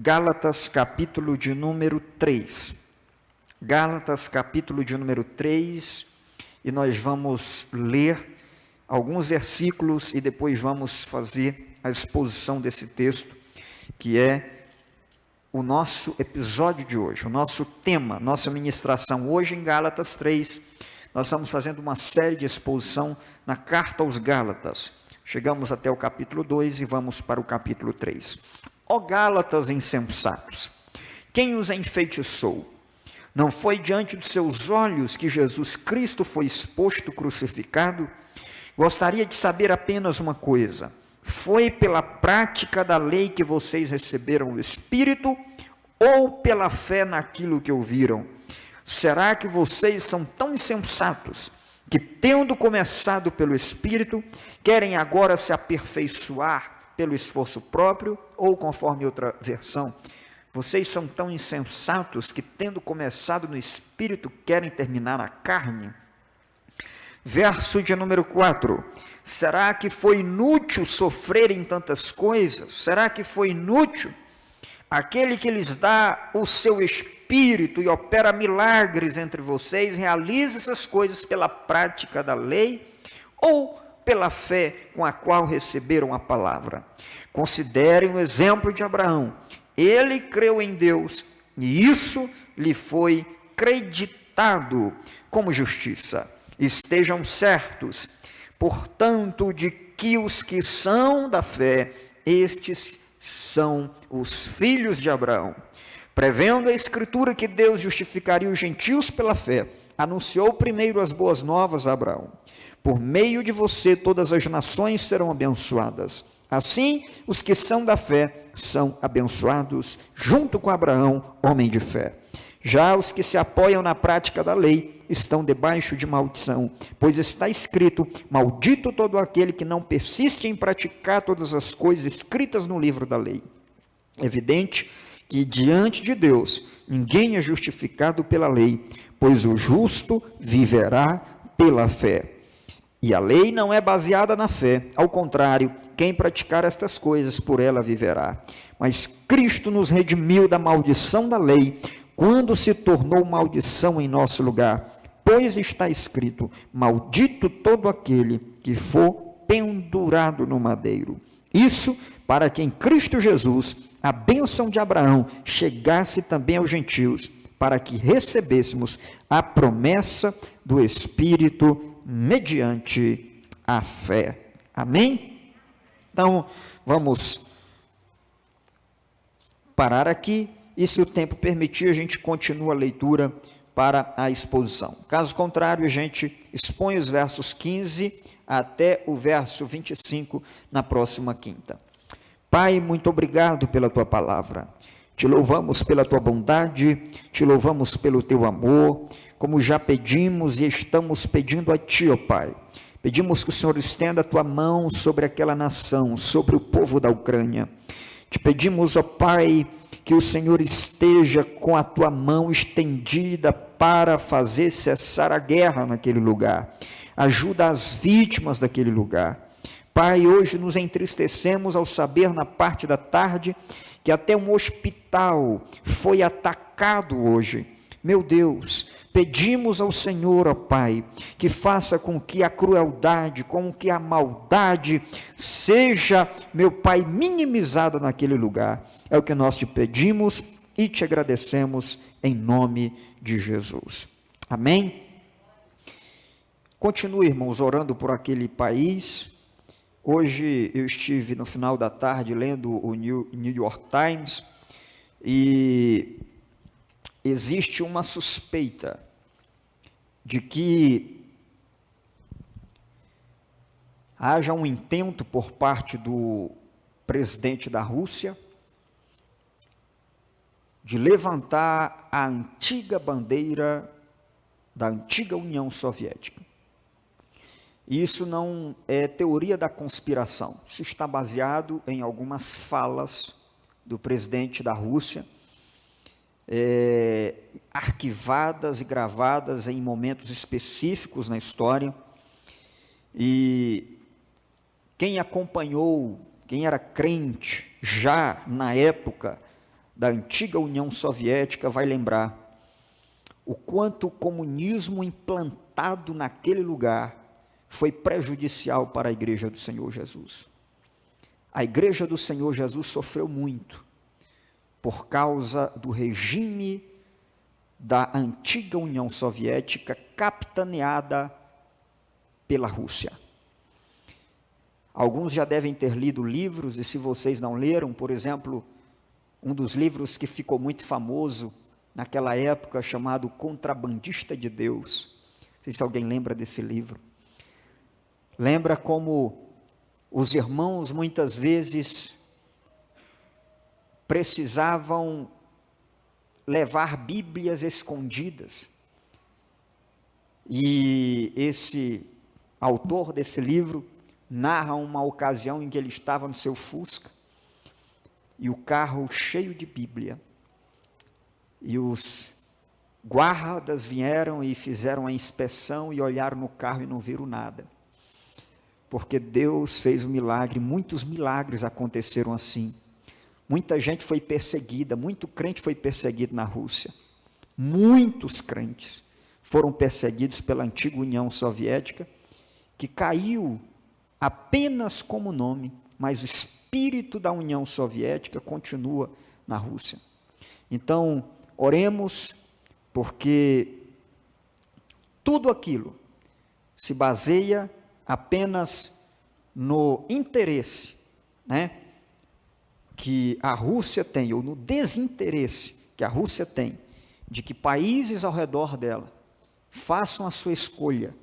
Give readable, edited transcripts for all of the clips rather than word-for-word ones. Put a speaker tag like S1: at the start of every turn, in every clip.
S1: Gálatas, capítulo de número 3. Gálatas, capítulo de número 3, e nós vamos ler alguns versículos e depois vamos fazer a exposição desse texto, que é o nosso episódio de hoje, o nosso tema, nossa ministração hoje em Gálatas 3. Nós estamos fazendo uma série de exposição na carta aos Gálatas. Chegamos até o capítulo 2 e vamos para o capítulo 3. Ó Gálatas insensatos, quem os enfeitiçou? Não foi diante dos seus olhos que Jesus Cristo foi exposto crucificado? Gostaria de saber apenas uma coisa: foi pela prática da lei que vocês receberam o Espírito ou pela fé naquilo que ouviram? Será que vocês são tão insensatos que, tendo começado pelo Espírito, querem agora se aperfeiçoar pelo esforço próprio? Ou, conforme outra versão, vocês são tão insensatos que, tendo começado no Espírito, querem terminar na carne? Verso de número 4. Será que foi inútil sofrerem tantas coisas? Será que foi inútil aquele que lhes dá o seu Espírito e opera milagres entre vocês, realiza essas coisas pela prática da lei ou pela fé com a qual receberam a palavra? Considerem o exemplo de Abraão. Ele creu em Deus e isso lhe foi creditado como justiça. Estejam certos, portanto, de que os que são da fé, estes são os filhos de Abraão. Prevendo a Escritura que Deus justificaria os gentios pela fé, anunciou primeiro as boas novas a Abraão. Por meio de você todas as nações serão abençoadas. Assim, os que são da fé são abençoados junto com Abraão, homem de fé. Já os que se apoiam na prática da lei estão debaixo de maldição, pois está escrito: maldito todo aquele que não persiste em praticar todas as coisas escritas no livro da lei. É evidente que diante de Deus ninguém é justificado pela lei, pois o justo viverá pela fé. E a lei não é baseada na fé, ao contrário, quem praticar estas coisas por ela viverá. Mas Cristo nos redimiu da maldição da lei, quando se tornou maldição em nosso lugar, pois está escrito: maldito todo aquele que for pendurado no madeiro. Isso para que em Cristo Jesus a bênção de Abraão chegasse também aos gentios, para que recebêssemos a promessa do Espírito mediante a fé. Amém? Então, vamos parar aqui e, se o tempo permitir, a gente continua a leitura para a exposição. Caso contrário, a gente expõe os versos 15 até o verso 25 na próxima quinta. Pai, muito obrigado pela tua palavra. Te louvamos pela tua bondade, te louvamos pelo teu amor, como já pedimos e estamos pedindo a ti, ó Pai. Pedimos que o Senhor estenda a tua mão sobre aquela nação, sobre o povo da Ucrânia. Te pedimos, ó Pai, que o Senhor esteja com a tua mão estendida para fazer cessar a guerra naquele lugar. Ajuda as vítimas daquele lugar. Pai, hoje nos entristecemos ao saber na parte da tarde que até um hospital foi atacado hoje. Meu Deus, pedimos ao Senhor, ó Pai, que faça com que a crueldade, com que a maldade seja, meu Pai, minimizada naquele lugar. É o que nós te pedimos e te agradecemos em nome de Jesus. Amém? Continue, irmãos, orando por aquele país. Hoje eu estive no final da tarde lendo o New York Times e existe uma suspeita de que haja um intento por parte do presidente da Rússia de levantar a antiga bandeira da antiga União Soviética. Isso não é teoria da conspiração, isso está baseado em algumas falas do presidente da Rússia, arquivadas e gravadas em momentos específicos na história. E quem acompanhou, quem era crente já na época da antiga União Soviética vai lembrar o quanto o comunismo implantado naquele lugar foi prejudicial para a igreja do Senhor Jesus. A igreja do Senhor Jesus sofreu muito por causa do regime da antiga União Soviética, capitaneada pela Rússia. Alguns já devem ter lido livros, e se vocês não leram, por exemplo, um dos livros que ficou muito famoso naquela época, chamado Contrabandista de Deus. Não sei se alguém lembra desse livro. Lembra como os irmãos muitas vezes precisavam levar Bíblias escondidas. E esse autor desse livro narra uma ocasião em que ele estava no seu Fusca e o carro cheio de Bíblia. E os guardas vieram e fizeram a inspeção e olharam no carro e não viram nada. Porque Deus fez um milagre, muitos milagres aconteceram assim. Muita gente foi perseguida, muito crente foi perseguido na Rússia. Muitos crentes foram perseguidos pela antiga União Soviética, que caiu apenas como nome, mas o espírito da União Soviética continua na Rússia. Então, oremos, porque tudo aquilo se baseia apenas no interesse, que a Rússia tem, ou no desinteresse que a Rússia tem, de que países ao redor dela façam a sua escolha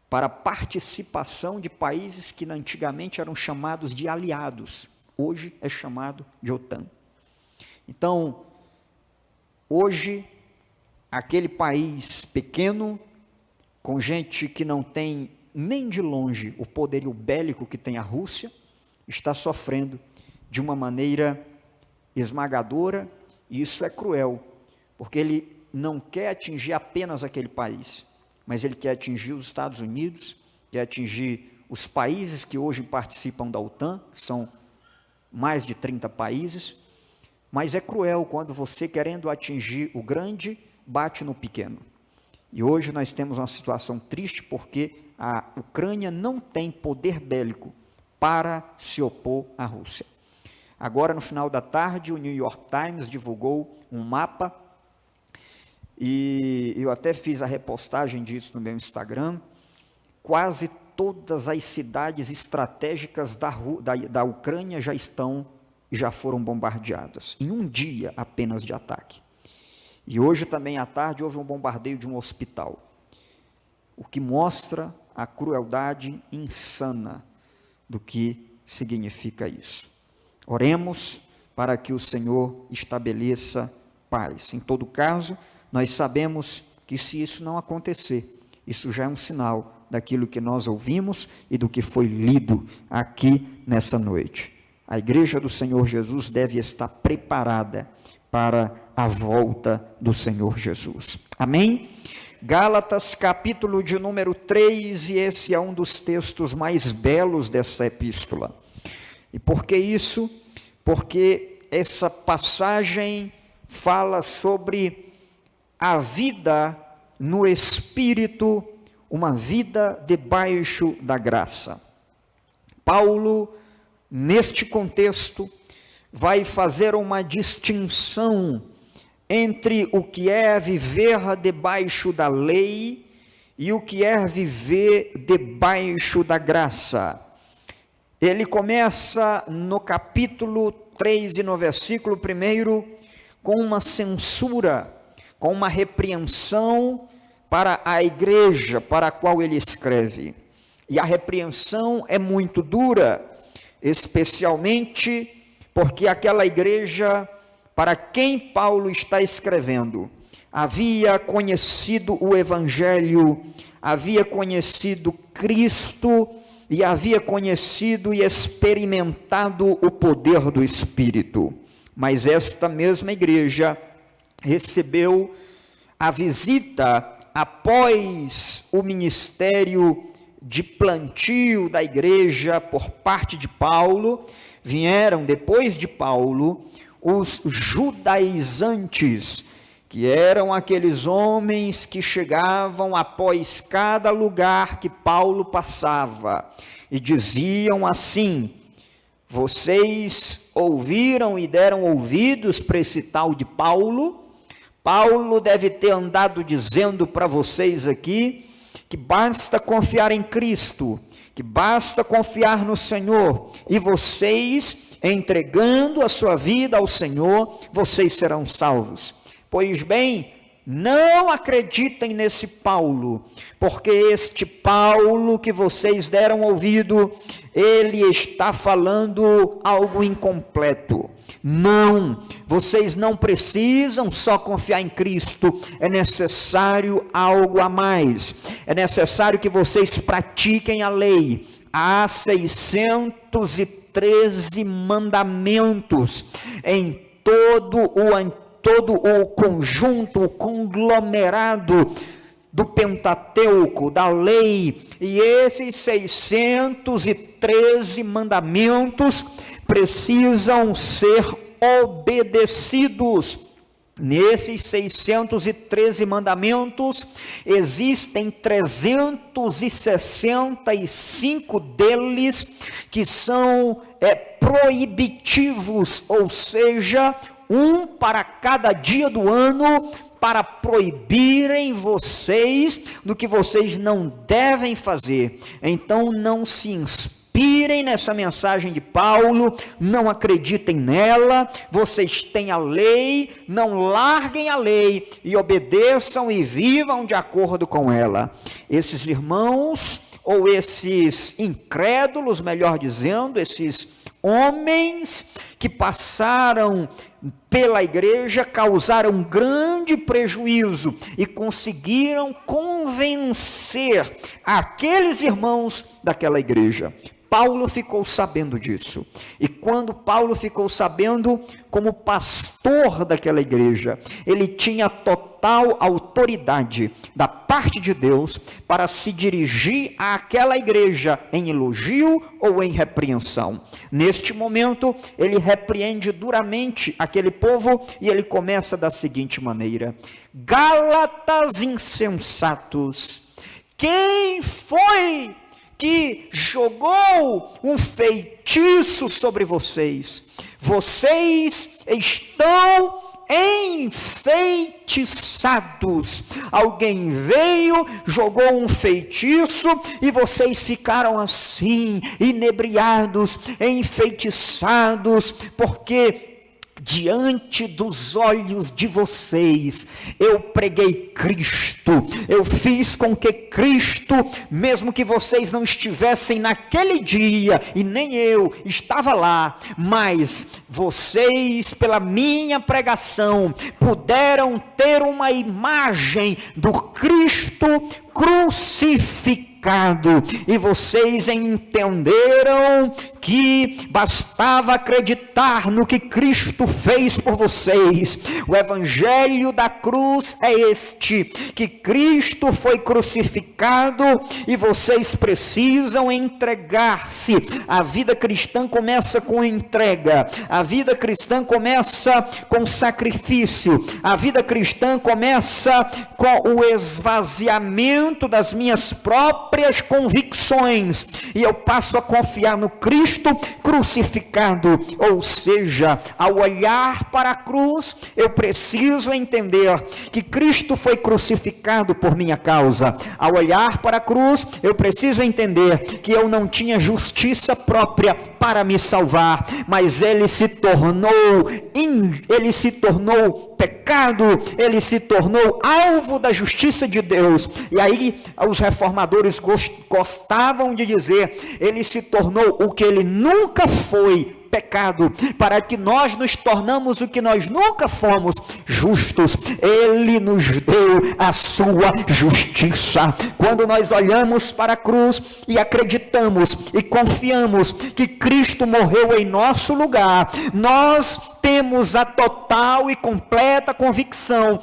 S1: para a participação de países que antigamente eram chamados de aliados, hoje é chamado de OTAN. Então, hoje, aquele país pequeno, com gente que não tem nem de longe o poderio bélico que tem a Rússia, está sofrendo de uma maneira esmagadora, e isso é cruel, porque ele não quer atingir apenas aquele país, mas ele quer atingir os Estados Unidos, quer atingir os países que hoje participam da OTAN, que são mais de 30 países, mas é cruel quando você, querendo atingir o grande, bate no pequeno. E hoje nós temos uma situação triste, porque a Ucrânia não tem poder bélico para se opor à Rússia. Agora, no final da tarde, o New York Times divulgou um mapa, e eu até fiz a repostagem disso no meu Instagram. Quase todas as cidades estratégicas da Ucrânia já foram bombardeadas, em um dia apenas de ataque. E hoje também à tarde houve um bombardeio de um hospital, o que mostra a crueldade insana do que significa isso. Oremos para que o Senhor estabeleça paz. Em todo caso, nós sabemos que se isso não acontecer, isso já é um sinal daquilo que nós ouvimos e do que foi lido aqui nessa noite. A igreja do Senhor Jesus deve estar preparada para a volta do Senhor Jesus. Amém? Gálatas, capítulo de número 3, e esse é um dos textos mais belos dessa epístola. E por que isso? Porque essa passagem fala sobre a vida no Espírito, uma vida debaixo da graça. Paulo, neste contexto, vai fazer uma distinção entre o que é viver debaixo da lei e o que é viver debaixo da graça. Ele começa no capítulo 3 e no versículo 1 com uma censura, com uma repreensão para a igreja para a qual ele escreve. E a repreensão é muito dura, especialmente porque aquela igreja para quem Paulo está escrevendo havia conhecido o Evangelho, havia conhecido Cristo e havia conhecido e experimentado o poder do Espírito. Mas esta mesma igreja recebeu a visita após o ministério de plantio da igreja por parte de Paulo. Vieram depois de Paulo os judaizantes, que eram aqueles homens que chegavam após cada lugar que Paulo passava e diziam assim: vocês ouviram e deram ouvidos para esse tal de Paulo? Paulo deve ter andado dizendo para vocês aqui que basta confiar em Cristo, que basta confiar no Senhor, e vocês, entregando a sua vida ao Senhor, vocês serão salvos. Pois bem, não acreditem nesse Paulo, porque este Paulo que vocês deram ouvido, ele está falando algo incompleto. Não, vocês não precisam só confiar em Cristo, é necessário algo a mais, é necessário que vocês pratiquem a lei. Há 613 mandamentos em todo o conjunto, o conglomerado do Pentateuco, da lei, e esses 613 mandamentos precisam ser obedecidos. Nesses 613 mandamentos, existem 365 deles que são proibitivos, ou seja, um para cada dia do ano, para proibirem vocês do que vocês não devem fazer. Então não se inspirem nessa mensagem de Paulo, não acreditem nela, vocês têm a lei, não larguem a lei e obedeçam e vivam de acordo com ela. Esses irmãos, ou esses incrédulos, melhor dizendo, esses homens que passaram pela igreja, causaram grande prejuízo e conseguiram convencer aqueles irmãos daquela igreja. Paulo ficou sabendo disso, e quando Paulo ficou sabendo, como pastor daquela igreja, ele tinha total autoridade da parte de Deus para se dirigir àquela igreja em elogio ou em repreensão. Neste momento, ele repreende duramente aquele povo e ele começa da seguinte maneira: Gálatas insensatos, quem foi que jogou um feitiço sobre vocês? Vocês estão enfeitiçados. Alguém veio, jogou um feitiço e vocês ficaram assim, inebriados, enfeitiçados, porque diante dos olhos de vocês, eu preguei Cristo, eu fiz com que Cristo, mesmo que vocês não estivessem naquele dia, e nem eu estava lá, mas vocês, pela minha pregação, puderam ter uma imagem do Cristo crucificado, e vocês entenderam que bastava acreditar no que Cristo fez por vocês. O evangelho da cruz é este, que Cristo foi crucificado e vocês precisam entregar-se. A vida cristã começa com entrega, a vida cristã começa com sacrifício, a vida cristã começa com o esvaziamento das minhas próprias convicções, e eu passo a confiar no Cristo crucificado. Ou seja, ao olhar para a cruz, eu preciso entender que Cristo foi crucificado por minha causa. Ao olhar para a cruz, eu preciso entender que eu não tinha justiça própria para me salvar, mas ele se tornou pecado, ele se tornou alvo da justiça de Deus. E aí os reformadores gostavam de dizer, ele se tornou o que ele nunca foi, pecado, para que nós nos tornamos o que nós nunca fomos, justos. Ele nos deu a sua justiça. Quando nós olhamos para a cruz e acreditamos e confiamos que Cristo morreu em nosso lugar, nós temos a total e completa convicção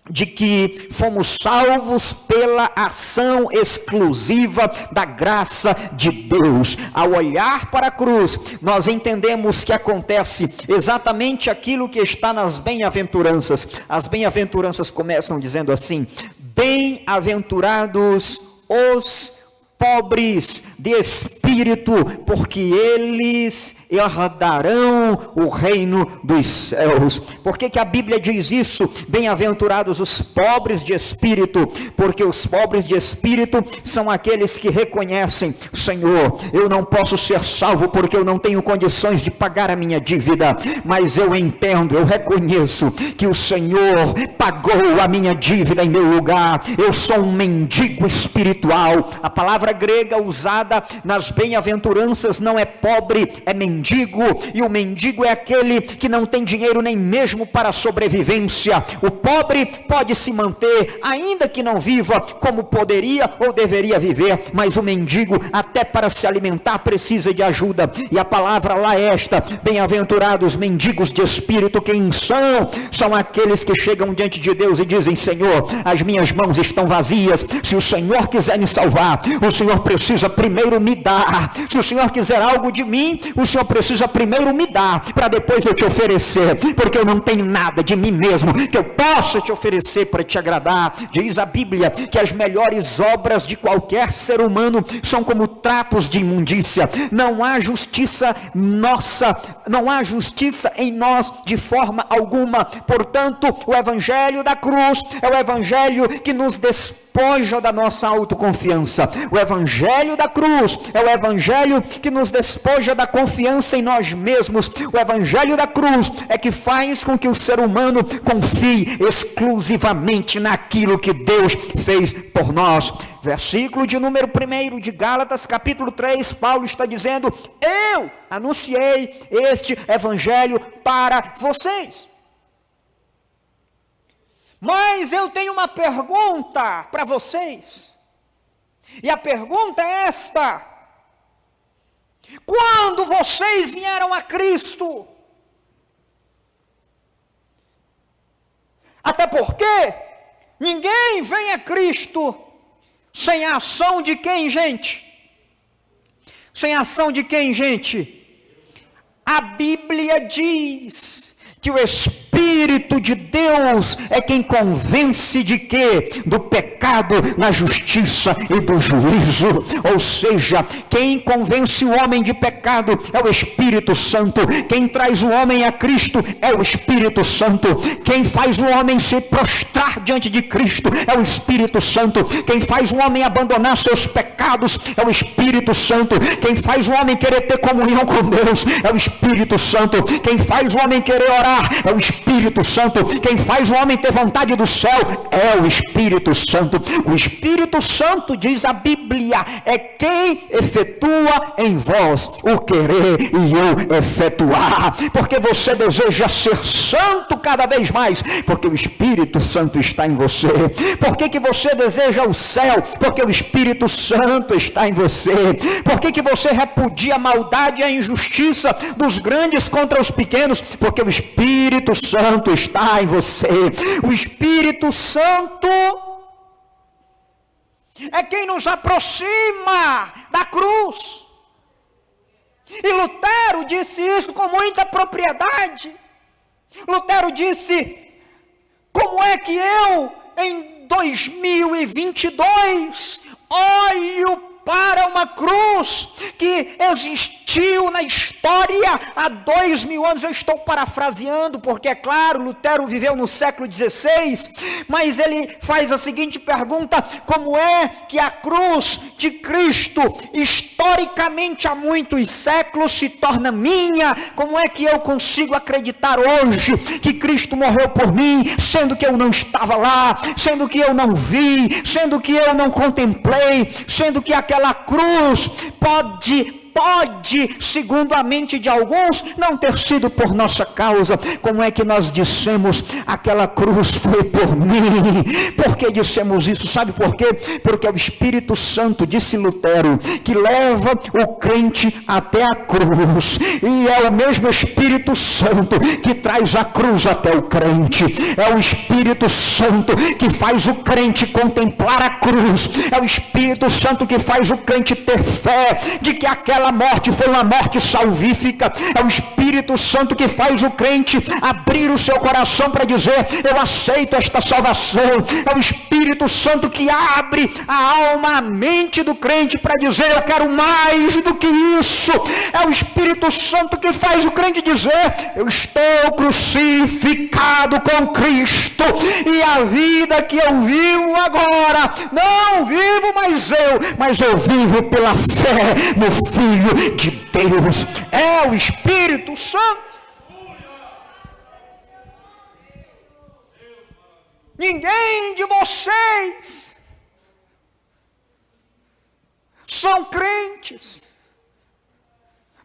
S1: de que fomos salvos pela ação exclusiva da graça de Deus. Ao olhar para a cruz, nós entendemos que acontece exatamente aquilo que está nas bem-aventuranças. As bem-aventuranças começam dizendo assim: bem-aventurados os pobres de espírito, porque eles herdarão o reino dos céus. Por que a Bíblia diz isso? Bem-aventurados os pobres de espírito, porque os pobres de espírito são aqueles que reconhecem: Senhor, eu não posso ser salvo porque eu não tenho condições de pagar a minha dívida, mas eu entendo, eu reconheço que o Senhor pagou a minha dívida em meu lugar. Eu sou um mendigo espiritual. A palavra grega usada nas bem-aventuranças não é pobre, é mendigo, e o mendigo é aquele que não tem dinheiro nem mesmo para a sobrevivência. O pobre pode se manter, ainda que não viva como poderia ou deveria viver, mas o mendigo, até para se alimentar, precisa de ajuda. E a palavra lá é esta: bem-aventurados mendigos de espírito. Quem são? São aqueles que chegam diante de Deus e dizem: Senhor, as minhas mãos estão vazias, se o Senhor quiser me salvar, o Senhor precisa primeiro me dar. Se o Senhor quiser algo de mim, o Senhor precisa primeiro me dar, para depois eu te oferecer, porque eu não tenho nada de mim mesmo que eu possa te oferecer para te agradar. Diz a Bíblia que as melhores obras de qualquer ser humano são como trapos de imundícia. Não há justiça nossa, não há justiça em nós de forma alguma. Portanto, o evangelho da cruz é o evangelho que nos despoja da nossa autoconfiança. O evangelho da cruz é o evangelho que nos despoja da confiança em nós mesmos. O evangelho da cruz é que faz com que o ser humano confie exclusivamente naquilo que Deus fez por nós. Versículo de número 1 de Gálatas, capítulo 3, Paulo está dizendo: eu anunciei este evangelho para vocês. Mas eu tenho uma pergunta para vocês, e a pergunta é esta: quando vocês vieram a Cristo? Até porque ninguém vem a Cristo sem a ação de quem, gente? Sem a ação de quem, gente? A Bíblia diz que o Espírito de Deus é quem convence de quê? Do pecado, na justiça e do juízo. Ou seja, quem convence o homem de pecado é o Espírito Santo. Quem traz o homem a Cristo é o Espírito Santo. Quem faz o homem se prostrar diante de Cristo é o Espírito Santo. Quem faz o homem abandonar seus pecados é o Espírito Santo. Quem faz o homem querer ter comunhão com Deus é o Espírito Santo. Quem faz o homem querer orar é o Espírito Santo. Quem faz o homem ter vontade do céu é o Espírito Santo. O Espírito Santo, diz a Bíblia, é quem efetua em vós o querer e eu efetuar. Porque você deseja ser santo cada vez mais, porque o Espírito Santo está em você. Por que você deseja o céu? Porque o Espírito Santo está em você. Por que você repudia a maldade e a injustiça dos grandes contra os pequenos? Porque o Espírito Santo está em você. O Espírito Santo é quem nos aproxima da cruz. E Lutero disse isso com muita propriedade. Lutero disse: como é que eu, em 2022, olho para uma cruz que existiu na história há 2000 anos. Eu estou parafraseando, porque é claro, Lutero viveu no século XVI, mas ele faz a seguinte pergunta: como é que a cruz de Cristo, historicamente há muitos séculos, se torna minha? Como é que eu consigo acreditar hoje que Cristo morreu por mim, sendo que eu não estava lá, sendo que eu não vi, sendo que eu não contemplei, sendo que aquela cruz pode pode, segundo a mente de alguns, não ter sido por nossa causa. Como é que nós dissemos, aquela cruz foi por mim? Por que dissemos isso? Sabe por quê? Porque é o Espírito Santo, disse Lutero, que leva o crente até a cruz, e é o mesmo Espírito Santo que traz a cruz até o crente. É o Espírito Santo que faz o crente contemplar a cruz. É o Espírito Santo que faz o crente ter fé de que aquela morte foi uma morte salvífica. É o Espírito Santo que faz o crente abrir o seu coração para dizer: eu aceito esta salvação. É o Espírito Santo que abre a alma, a mente do crente para dizer: eu quero mais do que isso. É o Espírito Santo que faz o crente dizer: eu estou crucificado com Cristo, e a vida que eu vivo agora, não vivo mais eu, mas eu vivo pela fé no Filho de Deus. É o Espírito Santo. Ninguém de vocês são crentes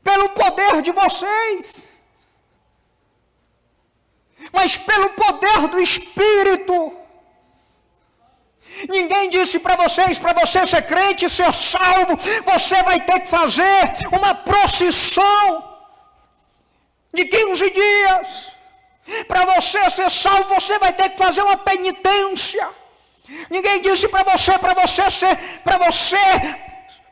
S1: pelo poder de vocês, mas pelo poder do Espírito. Ninguém disse para vocês, para você ser crente, ser salvo, você vai ter que fazer uma procissão de 15 dias. Para você ser salvo, você vai ter que fazer uma penitência. Ninguém disse para você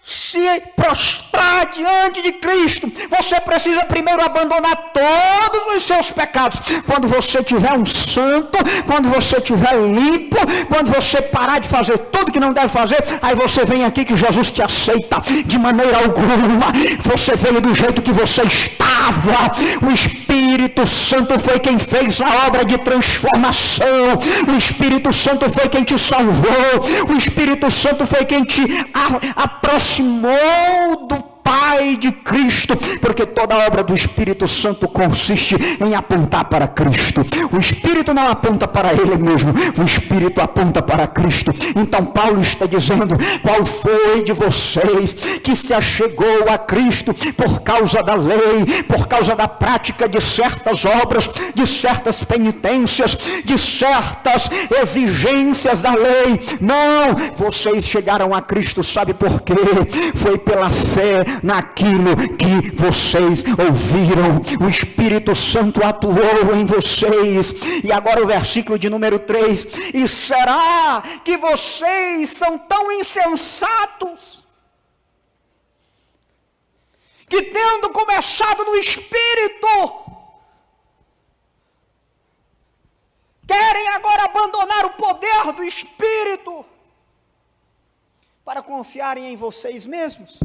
S1: se prostrar diante de Cristo, você precisa primeiro abandonar todos os seus pecados. Quando você tiver um santo, quando você tiver limpo, quando você parar de fazer tudo que não deve fazer, aí você vem aqui que Jesus te aceita. De maneira alguma, você veio do jeito que você estava. O Espírito Santo foi quem fez a obra de transformação. O Espírito Santo foi quem te salvou. O Espírito Santo foi quem te aproximou do Pai de Cristo, porque toda a obra do Espírito Santo consiste em apontar para Cristo. O Espírito não aponta para ele mesmo, o Espírito aponta para Cristo. Então Paulo está dizendo: qual foi de vocês que se achegou a Cristo por causa da lei, por causa da prática de certas obras, de certas penitências, de certas exigências da lei? Não, vocês chegaram a Cristo, sabe por quê? Foi pela fé naquilo que vocês ouviram. O Espírito Santo atuou em vocês. E agora o versículo de número 3: e será que vocês são tão insensatos que, tendo começado no Espírito, querem agora abandonar o poder do Espírito para confiarem em vocês mesmos?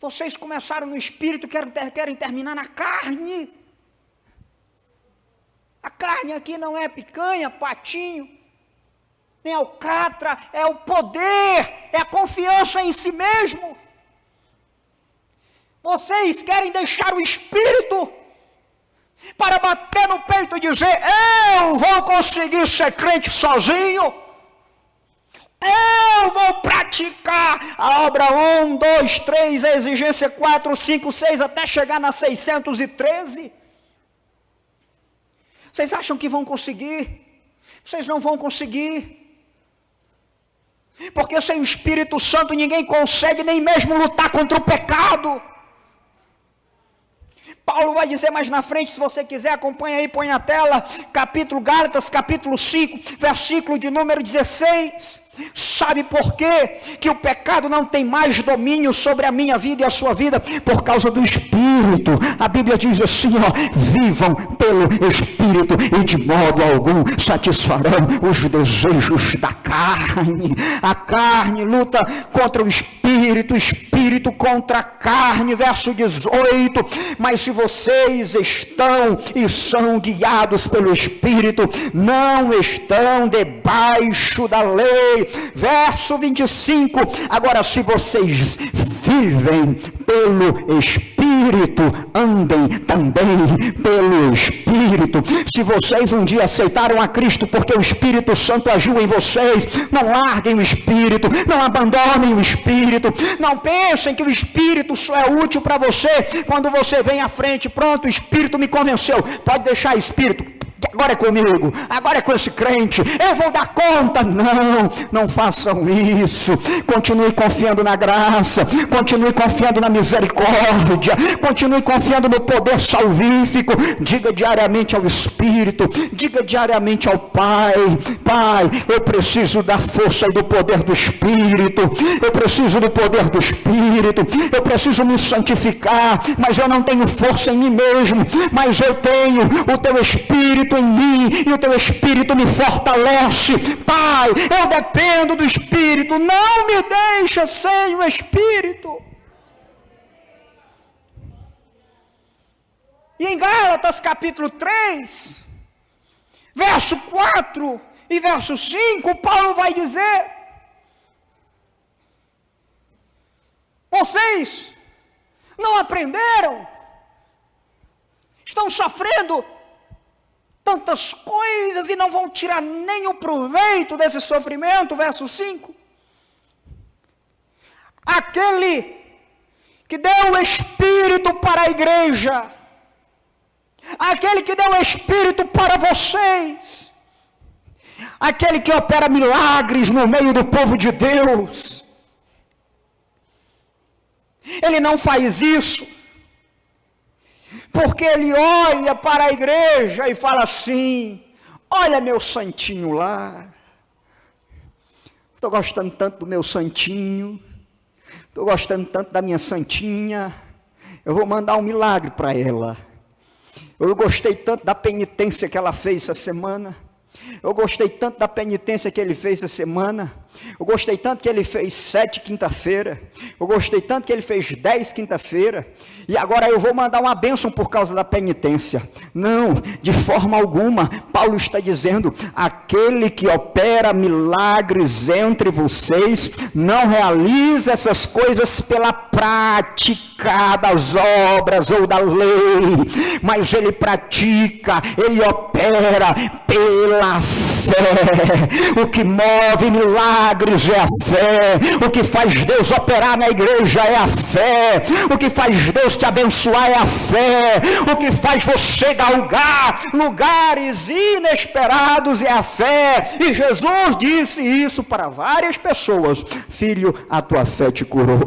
S1: Vocês começaram no Espírito, querem terminar na carne. A carne aqui não é picanha, patinho, nem alcatra, é o poder, é a confiança em si mesmo. Vocês querem deixar o Espírito para bater no peito e dizer: eu vou conseguir ser crente sozinho. Eu vou praticar a obra 1, 2, 3, a exigência 4, 5, 6, até chegar na 613. Vocês acham que vão conseguir? Vocês não vão conseguir. Porque sem o Espírito Santo ninguém consegue nem mesmo lutar contra o pecado. Paulo vai dizer mais na frente, se você quiser, acompanha aí, põe na tela, Gálatas, capítulo 5, versículo de número 16. Sabe por quê? Que o pecado não tem mais domínio sobre a minha vida e a sua vida? Por causa do Espírito. A Bíblia diz assim, vivam pelo Espírito e de modo algum satisfarão os desejos da carne. A carne luta contra o Espírito contra a carne, verso 18. Mas se vocês estão e são guiados pelo Espírito, não estão debaixo da lei. Verso 25, agora se vocês vivem pelo Espírito,
S2: Espírito, andem também pelo Espírito. Se vocês um dia aceitaram a Cristo porque o Espírito Santo agiu em vocês, não larguem o Espírito, não abandonem o Espírito, não pensem que o Espírito só é útil para você quando você vem à frente. Pronto, o Espírito me convenceu, pode deixar Espírito, agora é comigo, agora é com esse crente, eu vou dar conta. Não façam isso. Continue confiando na graça, continue confiando na misericórdia, continue confiando no poder salvífico. Diga diariamente ao Espírito, diga diariamente ao Pai: Pai, eu preciso da força e do poder do Espírito, eu preciso do poder do Espírito, eu preciso me santificar, mas eu não tenho força em mim mesmo, mas eu tenho o teu Espírito em mim, e o teu Espírito me fortalece. Pai, eu dependo do Espírito, não me deixa sem o Espírito. E em Gálatas capítulo 3, verso 4 e verso 5, Paulo vai dizer: vocês não aprenderam, estão sofrendo tantas coisas e não vão tirar nenhum proveito desse sofrimento. Verso 5: aquele que deu o Espírito para a igreja, aquele que deu o Espírito para vocês, aquele que opera milagres no meio do povo de Deus, ele não faz isso porque ele olha para a igreja e fala assim: olha meu santinho lá, estou gostando tanto do meu santinho, estou gostando tanto da minha santinha, eu vou mandar um milagre para ela. Eu gostei tanto da penitência que ela fez essa semana, eu gostei tanto da penitência que ele fez essa semana, eu gostei tanto que ele fez 7 quinta-feira, eu gostei tanto que ele fez 10 quinta-feira, e agora eu vou mandar uma bênção por causa da penitência. Não, de forma alguma. Paulo está dizendo: aquele que opera milagres entre vocês não realiza essas coisas pela prática das obras ou da lei, mas ele pratica, ele opera pela fé. O que move milagres é a fé, o que faz Deus operar na igreja é a fé, o que faz Deus te abençoar é a fé, o que faz você galgar lugares inesperados é a fé. E Jesus disse isso para várias pessoas: filho, a tua fé te curou,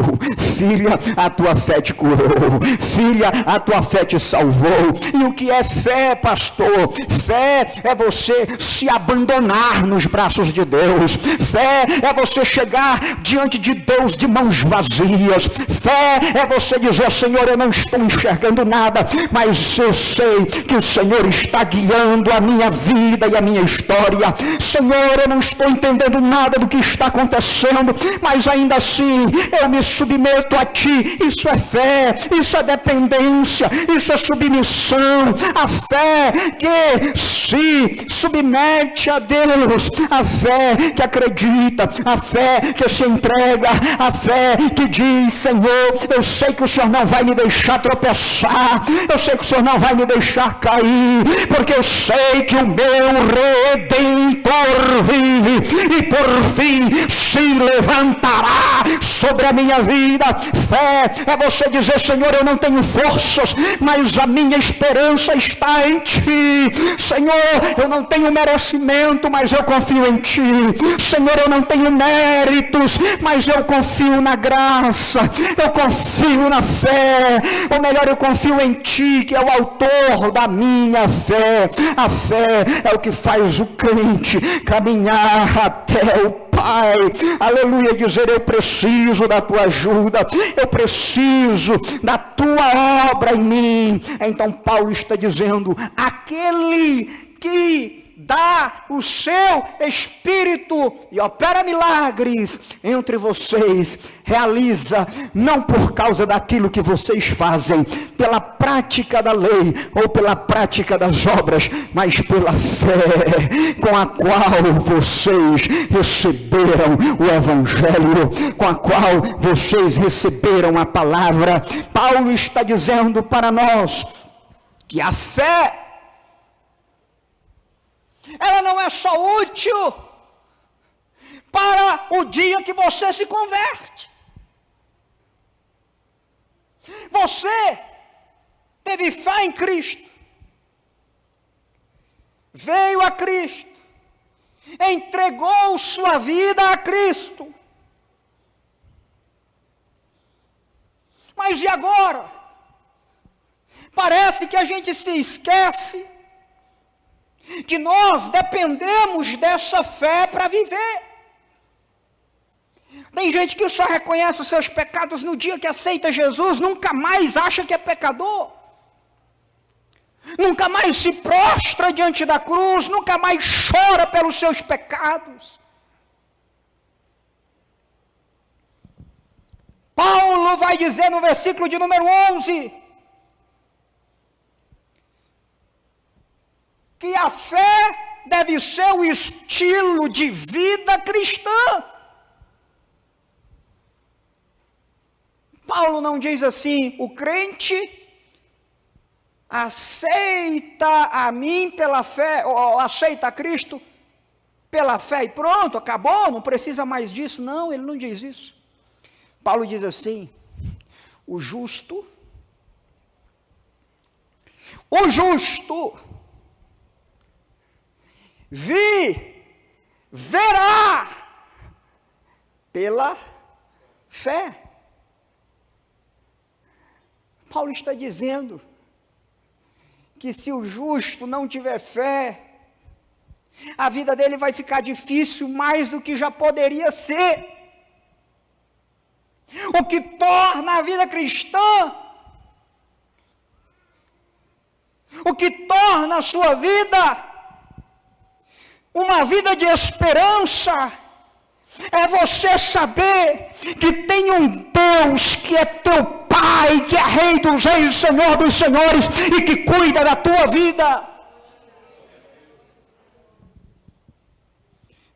S2: filha, a tua fé te curou, filha, a tua fé te salvou. E o que é fé, pastor? Fé é você se abandonar nos braços de Deus. Fé é você chegar diante de Deus de mãos vazias. Fé é você dizer: Senhor, eu não estou enxergando nada, mas eu sei que o Senhor está guiando a minha vida e a minha história. Senhor, eu não estou entendendo nada do que está acontecendo, mas ainda assim eu me submeto a Ti. Isso é fé, isso é dependência, isso é submissão. A fé que se submete a Deus, a fé que acredita, a fé que se entrega, a fé que diz: Senhor, eu sei que o Senhor não vai me deixar tropeçar, eu sei que o Senhor não vai me deixar cair, porque eu sei que o meu Redentor vive e por fim se levantará sobre a minha vida. Fé é você dizer: Senhor, eu não tenho forças, mas a minha esperança está em Ti. Senhor, eu não tenho merecimento, mas eu confio em Ti. Senhor, eu não tenho méritos, mas eu confio na graça, eu confio na fé, ou melhor, eu confio em Ti, que é o autor da minha fé. A fé é o que faz o crente caminhar até o Pai, aleluia, dizer: eu preciso da Tua ajuda, eu preciso da Tua obra em mim. Então Paulo está dizendo: aquele que dá o seu Espírito e opera milagres entre vocês, realiza, não por causa daquilo que vocês fazem, pela prática da lei, ou pela prática das obras, mas pela fé, com a qual vocês receberam o Evangelho, com a qual vocês receberam a palavra. Paulo está dizendo para nós, que a fé, ela não é só útil para o dia que você se converte. Você teve fé em Cristo, veio a Cristo, entregou sua vida a Cristo. Mas e agora? Parece que a gente se esquece que nós dependemos dessa fé para viver. Tem gente que só reconhece os seus pecados no dia que aceita Jesus, nunca mais acha que é pecador, nunca mais se prostra diante da cruz, nunca mais chora pelos seus pecados. Paulo vai dizer no versículo de número 11, que a fé deve ser o estilo de vida cristã. Paulo não diz assim, o crente aceita a mim pela fé, ou aceita a Cristo pela fé e pronto, acabou, não precisa mais disso. Não, ele não diz isso. Paulo diz assim, o justo verá pela fé. Paulo está dizendo que se o justo não tiver fé, a vida dele vai ficar difícil mais do que já poderia ser. O que torna a vida cristã, o que torna a sua vida uma vida de esperança, é você saber que tem um Deus que é teu Pai, que é Rei dos Reis, Senhor dos Senhores, e que cuida da tua vida.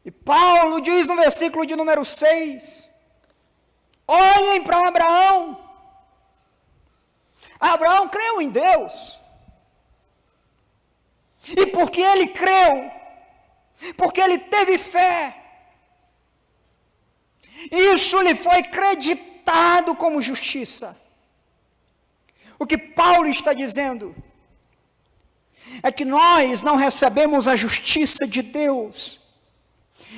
S2: E Paulo diz no versículo de número 6, olhem para Abraão. Abraão creu em Deus, e porque ele creu, porque ele teve fé, isso lhe foi creditado como justiça. O que Paulo está dizendo é que nós não recebemos a justiça de Deus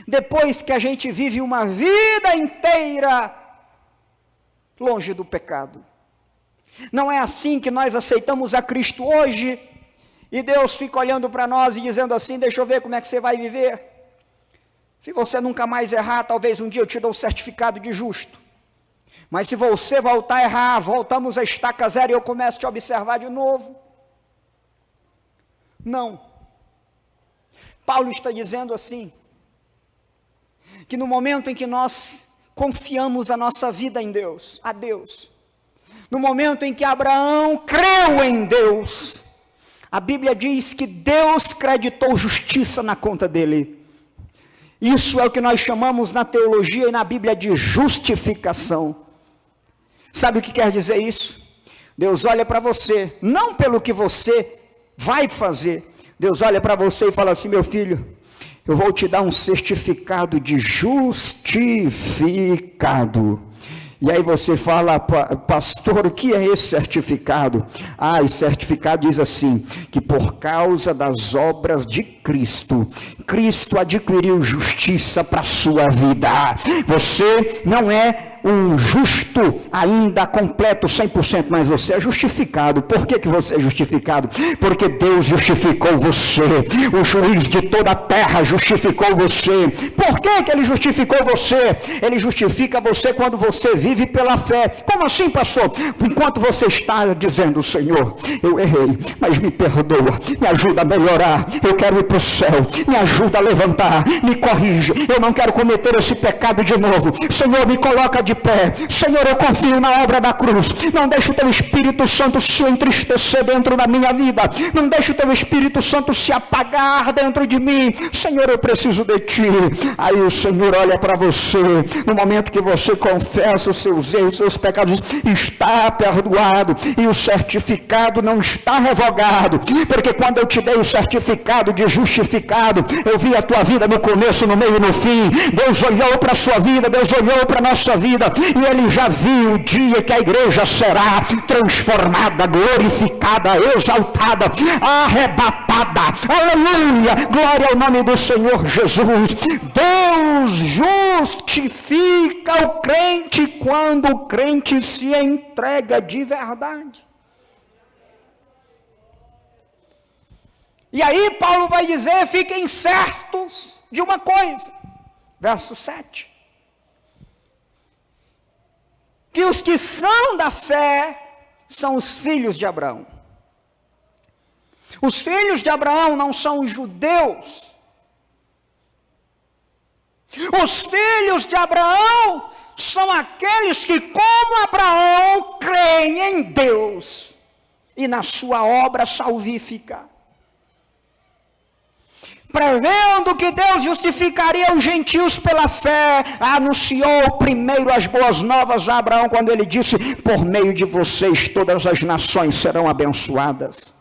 S2: depois que a gente vive uma vida inteira longe do pecado. Não é assim que nós aceitamos a Cristo hoje e Deus fica olhando para nós e dizendo assim, deixa eu ver como é que você vai viver. Se você nunca mais errar, talvez um dia eu te dou um certificado de justo. Mas se você voltar a errar, voltamos a estaca zero e eu começo a te observar de novo. Não. Paulo está dizendo assim, que no momento em que nós confiamos a nossa vida em Deus, a Deus, no momento em que Abraão creu em Deus, a Bíblia diz que Deus creditou justiça na conta dele. Isso é o que nós chamamos na teologia e na Bíblia de justificação. Sabe o que quer dizer isso? Deus olha para você, não pelo que você vai fazer. Deus olha para você e fala assim, meu filho, eu vou te dar um certificado de justificado. E aí você fala, pastor, o que é esse certificado? Esse certificado diz assim, que por causa das obras de Cristo, Cristo adquiriu justiça para a sua vida. Você não é um justo ainda completo, 100%, mas você é justificado. Por que você é justificado? Porque Deus justificou você. O juiz de toda a terra justificou você. Por que Ele justificou você? Ele justifica você quando você vive pela fé. Como assim, pastor? Enquanto você está dizendo: Senhor, eu errei, mas me perdoa, me ajuda a melhorar, eu quero ir para o céu, me ajuda a levantar, me corrige, eu não quero cometer esse pecado de novo. Senhor, me coloca de pé. Senhor, eu confio na obra da cruz. Não deixe o teu Espírito Santo se entristecer dentro da minha vida. Não deixe o teu Espírito Santo se apagar dentro de mim. Senhor, eu preciso de ti. Aí o Senhor olha para você. No momento que você confessa os seus erros, os seus pecados, está perdoado. E o certificado não está revogado. Porque quando eu te dei o certificado de justificado, eu vi a tua vida no começo, no meio e no fim. Deus olhou para a sua vida, Deus olhou para a nossa vida, e Ele já viu o dia que a igreja será transformada, glorificada, exaltada, arrebatada. Aleluia! Glória ao nome do Senhor Jesus. Deus justifica o crente quando o crente se entrega de verdade. E aí Paulo vai dizer: fiquem certos de uma coisa, verso 7, que os que são da fé são os filhos de Abraão. Os filhos de Abraão não são os judeus. Os filhos de Abraão são aqueles que, como Abraão, creem em Deus e na sua obra salvífica. Prevendo que Deus justificaria os gentios pela fé, anunciou primeiro as boas novas a Abraão, quando ele disse: por meio de vocês todas as nações serão abençoadas.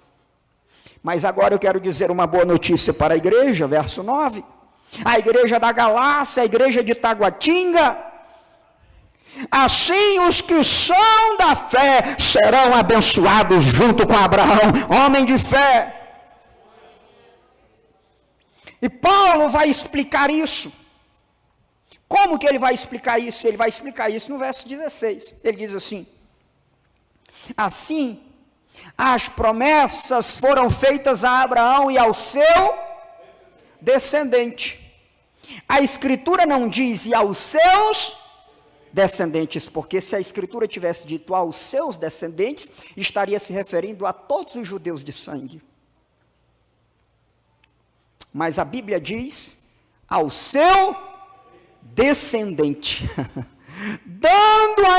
S2: Mas agora eu quero dizer uma boa notícia para a igreja, verso 9. A igreja da Galácia, a igreja de Taguatinga. Assim os que são da fé serão abençoados junto com Abraão, homem de fé. E Paulo vai explicar isso. Como que ele vai explicar isso? Ele vai explicar isso no verso 16. Ele diz assim: assim, as promessas foram feitas a Abraão e ao seu descendente. A Escritura não diz e aos seus descendentes, porque se a Escritura tivesse dito aos seus descendentes, estaria se referindo a todos os judeus de sangue. Mas a Bíblia diz ao seu descendente, dando a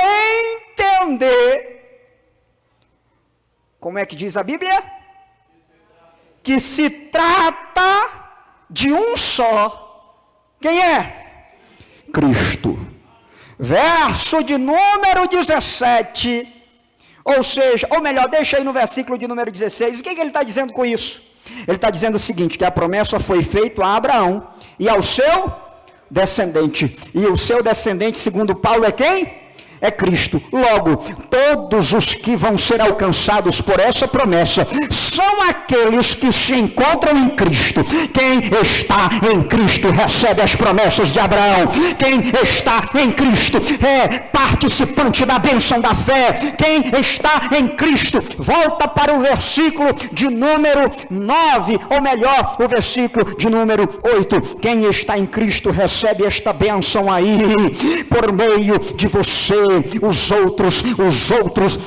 S2: entender, como é que diz a Bíblia? Que se trata de um só. Quem é? Cristo. Verso de número 17, ou seja, ou melhor, deixa aí no versículo de número 16, o que ele está dizendo com isso? Ele está dizendo o seguinte, que a promessa foi feita a Abraão e ao seu descendente. E o seu descendente, segundo Paulo, é quem? É Cristo. Logo, todos os que vão ser alcançados por essa promessa são aqueles que se encontram em Cristo. Quem está em Cristo recebe as promessas de Abraão. Quem está em Cristo é participante da bênção da fé. Quem está em Cristo, volta para o versículo de número 9, ou melhor, o versículo de número 8. Quem está em Cristo recebe esta bênção aí, por meio de você. Os outros,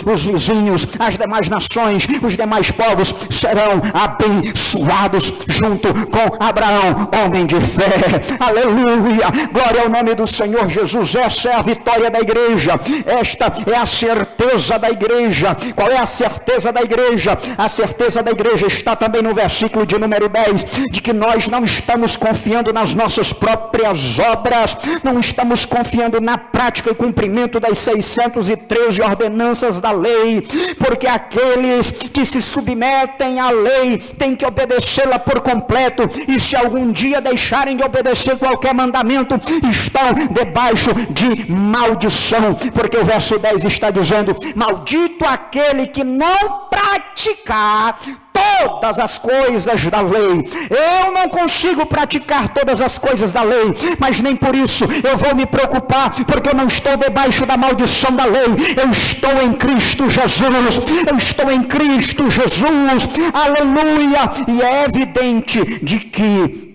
S2: os vizinhos, as demais nações, os demais povos serão abençoados junto com Abraão, homem de fé. Aleluia, glória ao nome do Senhor Jesus. Essa é a vitória da igreja, esta é a certeza da igreja. Qual é a certeza da igreja? A certeza da igreja está também no versículo de número 10, de que nós não estamos confiando nas nossas próprias obras, não estamos confiando na prática e cumprimento das 613 ordenanças da lei, porque aqueles que se submetem à lei têm que obedecê-la por completo, e se algum dia deixarem de obedecer qualquer mandamento, estão debaixo de maldição, porque o verso 10 está dizendo: maldito aquele que não praticar todas as coisas da lei. Eu não consigo praticar todas as coisas da lei, mas nem por isso eu vou me preocupar, porque eu não estou debaixo da maldição da lei. Eu estou em Cristo Jesus. Eu estou em Cristo Jesus. Aleluia! E é evidente de que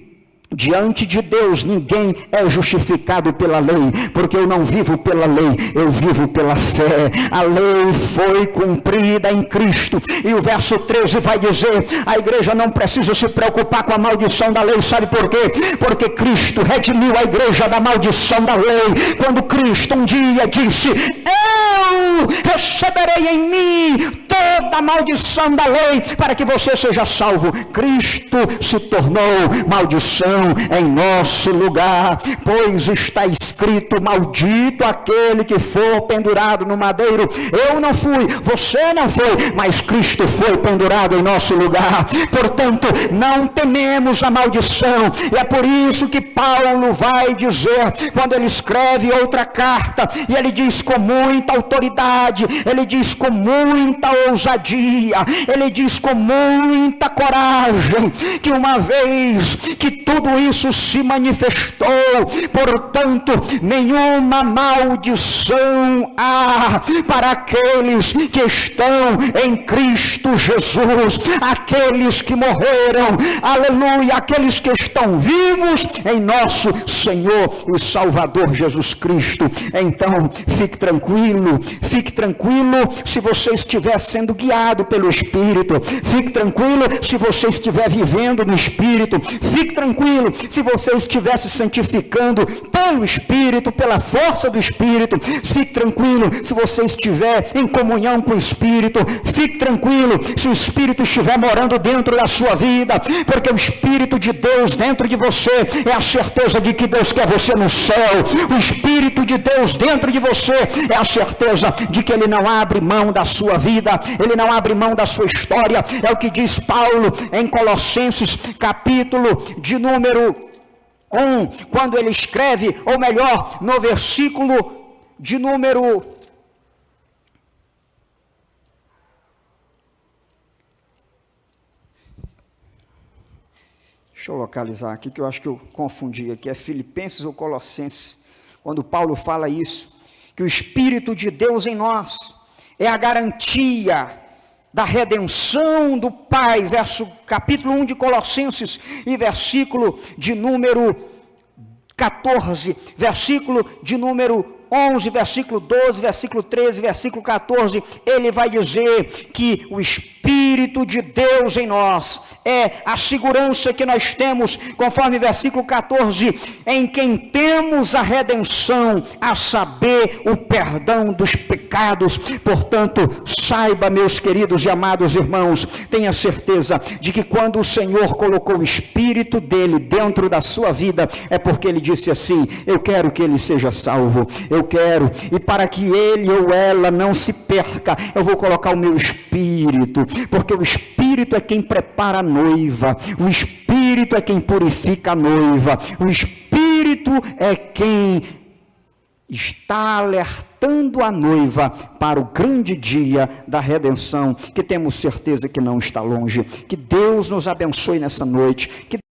S2: diante de Deus ninguém é justificado pela lei, porque eu não vivo pela lei, eu vivo pela fé. A lei foi cumprida em Cristo, e o verso 13 vai dizer: a igreja não precisa se preocupar com a maldição da lei. Sabe por quê? Porque Cristo redimiu a igreja da maldição da lei, quando Cristo um dia disse: eu receberei em mim toda a maldição da lei, para que você seja salvo. Cristo se tornou maldição em nosso lugar, pois está escrito: maldito aquele que for pendurado no madeiro. Eu não fui, você não foi, mas Cristo foi pendurado em nosso lugar. Portanto, não tememos a maldição. E é por isso que Paulo vai dizer, quando ele escreve outra carta, e ele diz com muita autoridade, ele diz com muita ousadia, ele diz com muita coragem, que uma vez que tudo isso se manifestou, portanto, nenhuma maldição há para aqueles que estão em Cristo Jesus, aqueles que morreram, aleluia, aqueles que estão vivos em nosso Senhor e Salvador Jesus Cristo. Então, fique tranquilo se você estiver sendo guiado pelo Espírito, fique tranquilo se você estiver vivendo no Espírito, fique tranquilo se você estiver se santificando pelo Espírito, pela força do Espírito, fique tranquilo se você estiver em comunhão com o Espírito, fique tranquilo se o Espírito estiver morando dentro da sua vida, porque o Espírito de Deus dentro de você é a certeza de que Deus quer você no céu. O Espírito de Deus dentro de você é a certeza de que Ele não abre mão da sua vida, Ele não abre mão da sua história. É o que diz Paulo em Colossenses, capítulo de número 1, quando ele escreve, ou melhor, no versículo de número 'deixa eu localizar aqui, que eu acho que eu confundi aqui, é Filipenses ou Colossenses, quando Paulo fala isso, que o Espírito de Deus em nós é a garantia da redenção do Pai, capítulo 1 de Colossenses, e versículo de número 14, versículo de número 11, versículo 12, versículo 13, versículo 14, ele vai dizer que o Espírito de Deus em nós é a segurança que nós temos, conforme versículo 14, em quem temos a redenção, a saber, o perdão dos pecados. Portanto, saiba, meus queridos e amados irmãos, tenha certeza de que quando o Senhor colocou o Espírito dele dentro da sua vida, é porque ele disse assim: eu quero que ele seja salvo, eu quero, e para que ele ou ela não se perca, eu vou colocar o meu Espírito, porque o Espírito é quem prepara a noiva, o Espírito é quem purifica a noiva, o Espírito é quem está alertando a noiva para o grande dia da redenção, que temos certeza que não está longe. Que Deus nos abençoe nessa noite, que